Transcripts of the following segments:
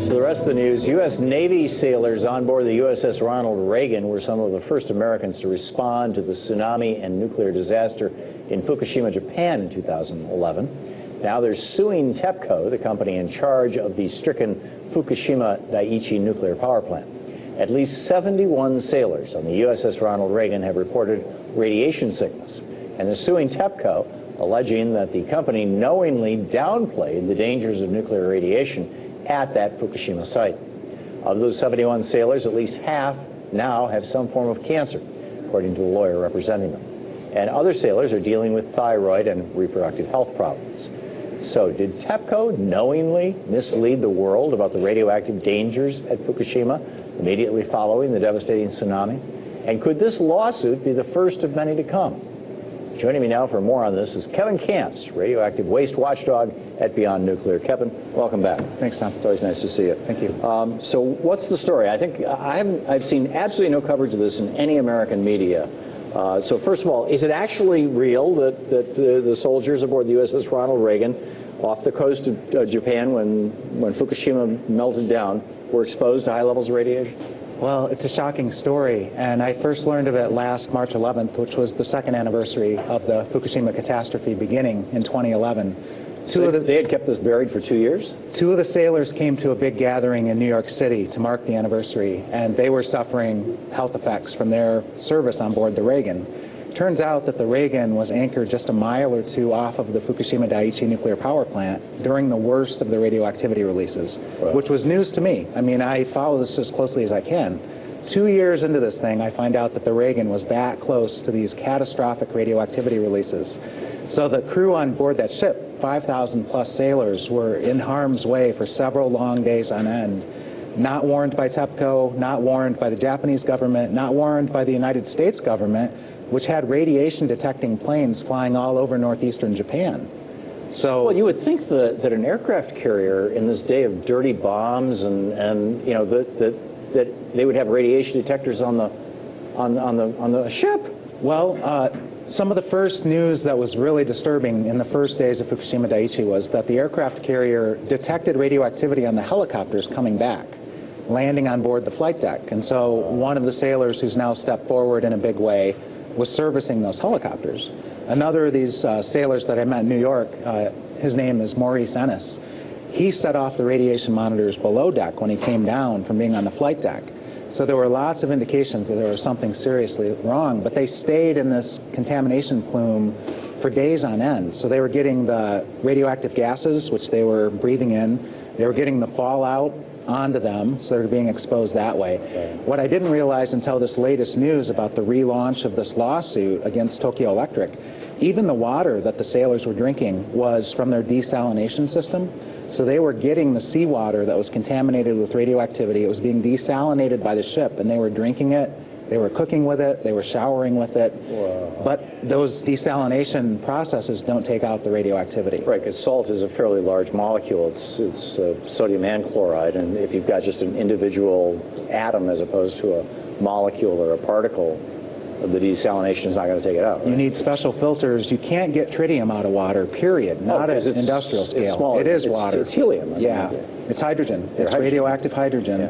The rest of the news, U.S. Navy sailors on board the USS Ronald Reagan were some of the first Americans to respond to the tsunami and nuclear disaster in Fukushima, Japan in 2011. Now they're suing TEPCO, the company in charge of the stricken Fukushima Daiichi nuclear power plant. At least 71 sailors on the USS Ronald Reagan have reported radiation sickness, and they're suing TEPCO, alleging that the company knowingly downplayed the dangers of nuclear radiation at that Fukushima site. Of those 71 sailors, at least half now have some form of cancer, according to the lawyer representing them. And other sailors are dealing with thyroid and reproductive health problems. So did TEPCO knowingly mislead the world about the radioactive dangers at Fukushima immediately following the devastating tsunami? And could this lawsuit be the first of many to come? Joining me now for more on this is Kevin Camps, radioactive waste watchdog at Beyond Nuclear. Kevin, welcome back. Thanks, Tom. It's always nice to see you. Thank you. So what's the story? I think I've seen absolutely no coverage of this in any American media. So first of all, is it actually real that the soldiers aboard the USS Ronald Reagan off the coast of Japan when Fukushima melted down were exposed to high levels of radiation? Well, it's a shocking story, and I first learned of it last March 11th, which was the second anniversary of the Fukushima catastrophe beginning in 2011. So they had kept this buried for 2 years? Two of the sailors came to a big gathering in New York City to mark the anniversary, and they were suffering health effects from their service on board the Reagan. Turns out that the Reagan was anchored just a mile or two off of the Fukushima Daiichi nuclear power plant during the worst of the radioactivity releases, right, which was news to me. I mean, I follow this as closely as I can. 2 years into this thing, I find out that the Reagan was that close to these catastrophic radioactivity releases. So the crew on board that ship, 5,000 plus sailors, were in harm's way for several long days on end. Not warned by TEPCO, not warned by the Japanese government, not warned by the United States government, which had radiation detecting planes flying all over northeastern Japan. So, well, you would think that an aircraft carrier in this day of dirty bombs and you know that they would have radiation detectors on the ship. Well, some of the first news that was really disturbing in the first days of Fukushima Daiichi was that the aircraft carrier detected radioactivity on the helicopters coming back, landing on board the flight deck. And so one of the sailors who's now stepped forward in a big way was servicing those helicopters. Another of these sailors that I met in New York, his name is Maurice Ennis. He set off the radiation monitors below deck when he came down from being on the flight deck. So there were lots of indications that there was something seriously wrong, but they stayed in this contamination plume for days on end. So they were getting the radioactive gases, which they were breathing in. They were getting the fallout onto them, so they're being exposed that way. Right. What I didn't realize until this latest news about the relaunch of this lawsuit against Tokyo Electric, even the water that the sailors were drinking was from their desalination system. So they were getting the seawater that was contaminated with radioactivity. It was being desalinated by the ship, and they were drinking it. They were cooking with it. They were showering with it. Wow. But those desalination processes don't take out the radioactivity. Right, because salt is a fairly large molecule. It's sodium and chloride, and if you've got just an individual atom as opposed to a molecule or a particle, the desalination is not going to take it out. Right? You need special filters. You can't get tritium out of water, period, not at industrial scale. It's smaller. It is water. It's helium. Yeah, it's hydrogen. It's radioactive hydrogen. Yeah.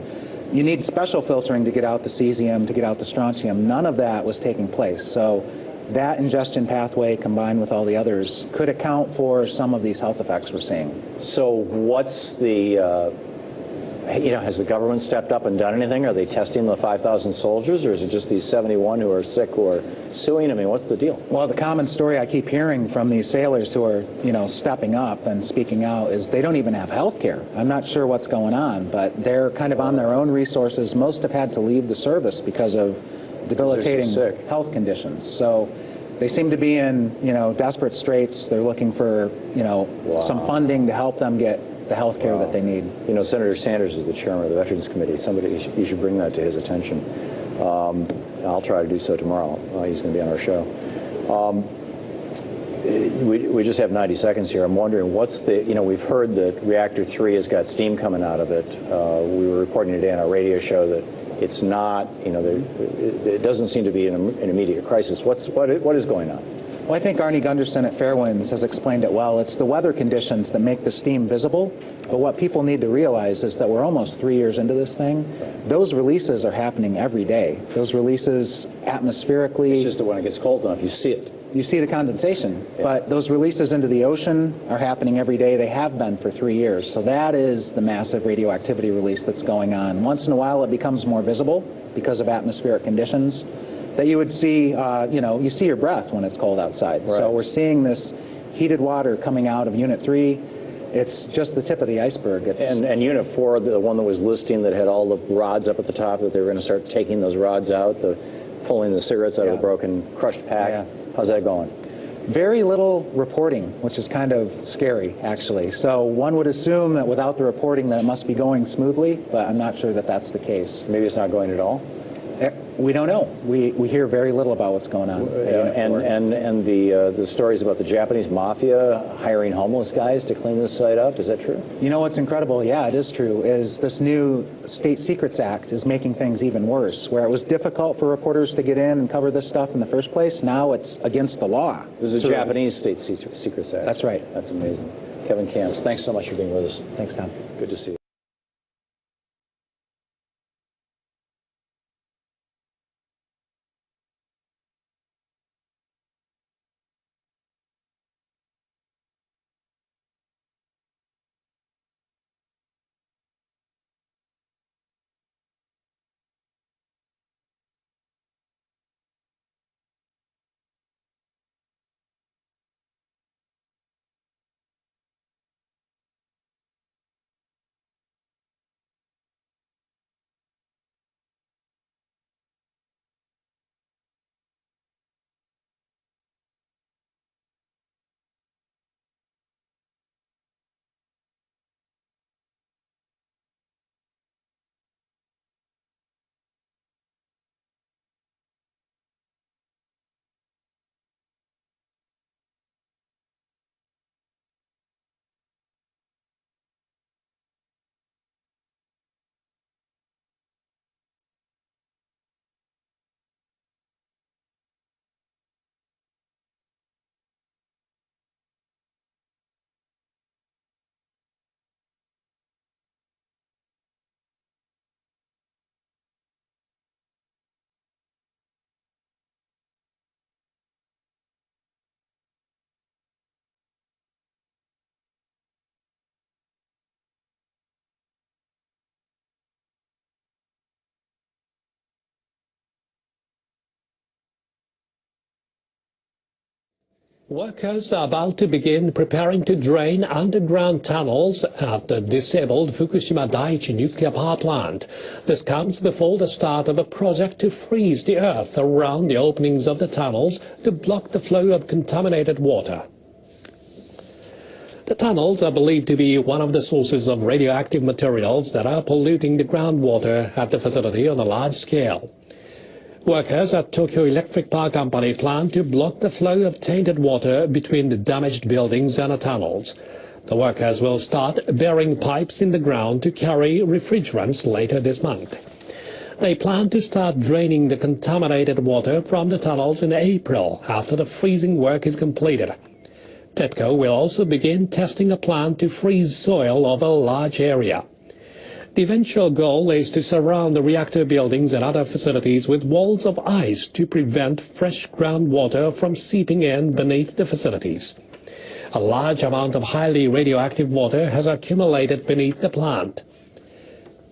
You need special filtering to get out the cesium, to get out the strontium. None of that was taking place. So that ingestion pathway combined with all the others could account for some of these health effects we're seeing. So what's the, has the government stepped up and done anything? Are they testing the 5,000 soldiers, or is it just these 71 who are sick who are suing? I mean, what's the deal? Well, the common story I keep hearing from these sailors who are, stepping up and speaking out is they don't even have health care. I'm not sure what's going on, but they're kind of on their own resources. Most have had to leave the service because of debilitating health conditions. So they seem to be in, desperate straits. They're looking for, some funding to help them get the health care that they need. Senator Sanders is the chairman of the Veterans Committee. You should bring that to his attention. I'll try to do so tomorrow. He's going to be on our show. We just have 90 seconds here. I'm wondering what's the, we've heard that reactor 3 has got steam coming out of it. We were reporting today on our radio show that it's not, it doesn't seem to be an immediate crisis. What is going on? Well, I think Arnie Gunderson at Fairwinds has explained it well. It's the weather conditions that make the steam visible, but what people need to realize is that we're almost 3 years into this thing. Those releases are happening every day. Those releases atmospherically... It's just that when it gets cold enough, you see it. You see the condensation, but those releases into the ocean are happening every day. They have been for 3 years. So that is the massive radioactivity release that's going on. Once in a while, it becomes more visible because of atmospheric conditions that you would see, you see your breath when it's cold outside. Right. So we're seeing this heated water coming out of Unit 3. It's just the tip of the iceberg. And Unit 4, the one that was listing that had all the rods up at the top, that they were going to start taking those rods out, pulling the cigarettes out of a broken, crushed pack. Yeah. How's that going? Very little reporting, which is kind of scary, actually. So one would assume that without the reporting that it must be going smoothly, but I'm not sure that that's the case. Maybe it's not going at all? We don't know. We hear very little about what's going on. And the stories about the Japanese mafia hiring homeless guys to clean this site up, is that true? You know what's incredible? Yeah, it is true, is this new State Secrets Act is making things even worse. Where it was difficult for reporters to get in and cover this stuff in the first place, now it's against the law. This is a Japanese State Secrets Act. That's right. That's amazing. Kevin Camps, thanks so much for being with us. Thanks, Tom. Good to see you. Workers are about to begin preparing to drain underground tunnels at the disabled Fukushima Daiichi nuclear power plant. This comes before the start of a project to freeze the earth around the openings of the tunnels to block the flow of contaminated water. The tunnels are believed to be one of the sources of radioactive materials that are polluting the groundwater at the facility on a large scale. Workers at Tokyo Electric Power Company plan to block the flow of tainted water between the damaged buildings and the tunnels. The workers will start burying pipes in the ground to carry refrigerants later this month. They plan to start draining the contaminated water from the tunnels in April after the freezing work is completed. TEPCO will also begin testing a plan to freeze soil over a large area. The eventual goal is to surround the reactor buildings and other facilities with walls of ice to prevent fresh groundwater from seeping in beneath the facilities. A large amount of highly radioactive water has accumulated beneath the plant.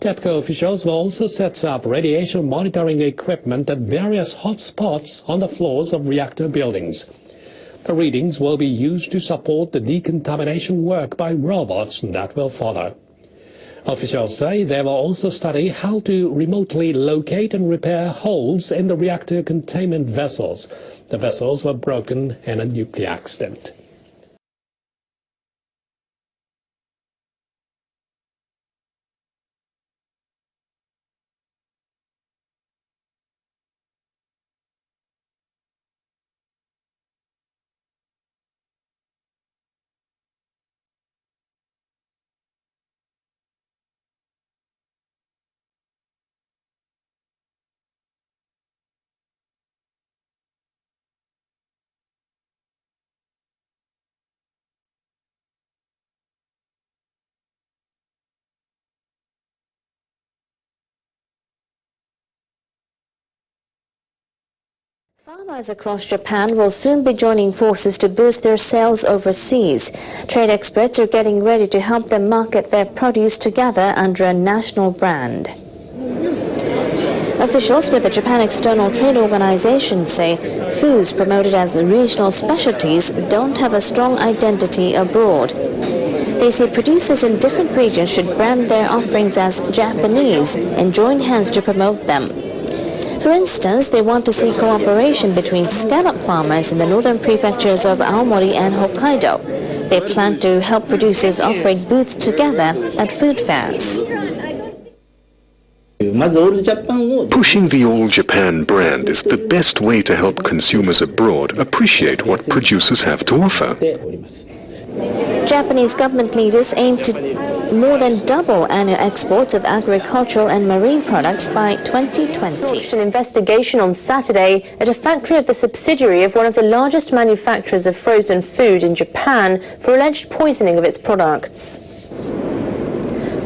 TEPCO officials will also set up radiation monitoring equipment at various hot spots on the floors of reactor buildings. The readings will be used to support the decontamination work by robots that will follow. Officials say they will also study how to remotely locate and repair holes in the reactor containment vessels. The vessels were broken in a nuclear accident. Farmers across Japan will soon be joining forces to boost their sales overseas. Trade experts are getting ready to help them market their produce together under a national brand. Officials with the Japan External Trade Organization say foods promoted as regional specialties don't have a strong identity abroad. They say producers in different regions should brand their offerings as Japanese and join hands to promote them. For instance, they want to see cooperation between scallop farmers in the northern prefectures of Aomori and Hokkaido. They plan to help producers operate booths together at food fairs. Pushing the All Japan brand is the best way to help consumers abroad appreciate what producers have to offer. Japanese government leaders aim to more than double annual exports of agricultural and marine products by 2020. Launched an investigation on Saturday at a factory of the subsidiary of one of the largest manufacturers of frozen food in Japan for alleged poisoning of its products.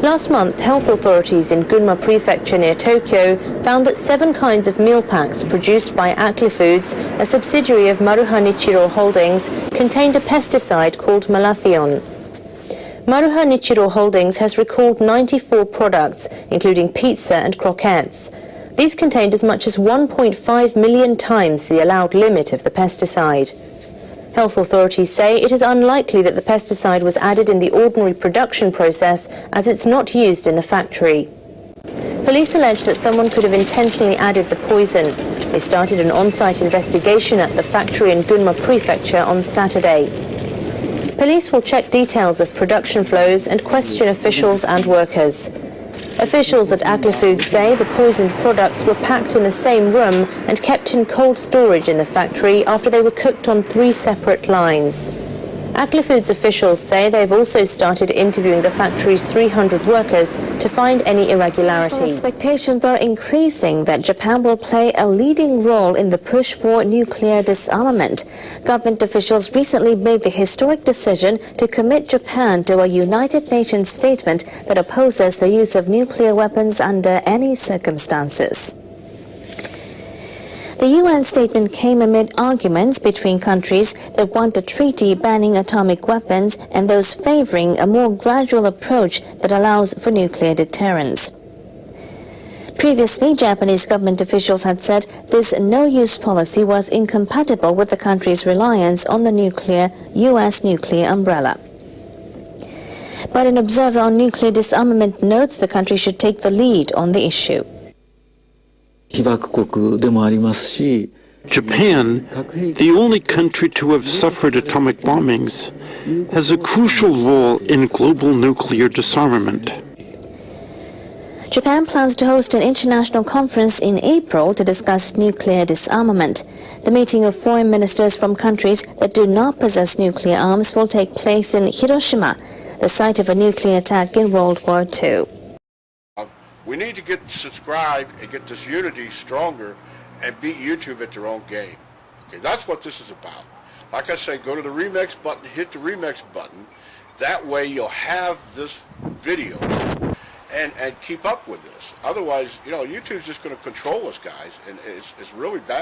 Last month, health authorities in Gunma Prefecture near Tokyo found that 7 kinds of meal packs produced by Acli Foods, a subsidiary of Maruha Nichiro Holdings, contained a pesticide called malathion. Maruha Nichiro Holdings has recalled 94 products, including pizza and croquettes. These contained as much as 1.5 million times the allowed limit of the pesticide. Health authorities say it is unlikely that the pesticide was added in the ordinary production process, as it's not used in the factory. Police allege that someone could have intentionally added the poison. They started an on-site investigation at the factory in Gunma Prefecture on Saturday. Police will check details of production flows and question officials and workers. Officials at Acli Foods say the poisoned products were packed in the same room and kept in cold storage in the factory after they were cooked on 3 separate lines. Acli Foods officials say they've also started interviewing the factory's 300 workers to find any irregularities. Expectations are increasing that Japan will play a leading role in the push for nuclear disarmament. Government officials recently made the historic decision to commit Japan to a United Nations statement that opposes the use of nuclear weapons under any circumstances. The UN statement came amid arguments between countries that want a treaty banning atomic weapons and those favoring a more gradual approach that allows for nuclear deterrence. Previously, Japanese government officials had said this no-use policy was incompatible with the country's reliance on the U.S. nuclear umbrella. But an observer on nuclear disarmament notes the country should take the lead on the issue. Japan, the only country to have suffered atomic bombings, has a crucial role in global nuclear disarmament. Japan plans to host an international conference in April to discuss nuclear disarmament. The meeting of foreign ministers from countries that do not possess nuclear arms will take place in Hiroshima, the site of a nuclear attack in World War II. We need to get subscribed and get this unity stronger and beat YouTube at their own game. Okay, that's what this is about. Like I say, go to the remix button, hit the remix button. That way you'll have this video and keep up with this. Otherwise, YouTube's just going to control us, guys, and it's really bad.